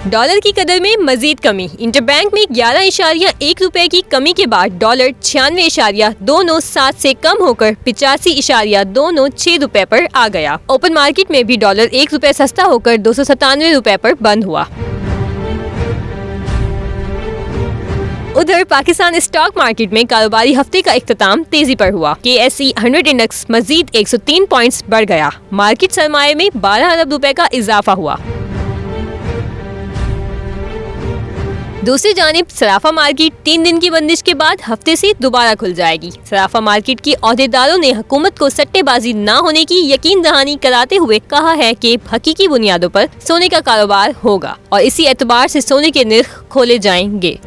Dollar की कदर में मजीद कमी। इंटरबैंक में 11.1 रुपए की कमी के बाद डॉलर 96.297 से कम होकर 85.296 रुपए पर आ गया। ओपन मार्केट में भी डॉलर 1 रुपए सस्ता होकर 297 रुपए पर बंद हुआ। उधर पाकिस्तान स्टॉक मार्केट में कारोबारी हफ्ते का इख्तिताम तेजी पर हुआ। KSE 100 इंडेक्स मजीद 103 पॉइंट्स बढ़ गया। मार्केट सरमाए में 12 अरब रुपए का इजाफा हुआ। दूसरी जानिब सराफा मार्केट 3 दिन की बंदिश के बाद हफ्ते से दोबारा खुल जाएगी। सराफा मार्केट की ओहदेदारों ने हुकूमत को सट्टेबाजी न होने की यकीन दहानी कराते हुए कहा है कि हकीकी बुनियादों पर सोने का कारोबार होगा और इसी एतबार से सोने के निर्ख खोले जाएंगे।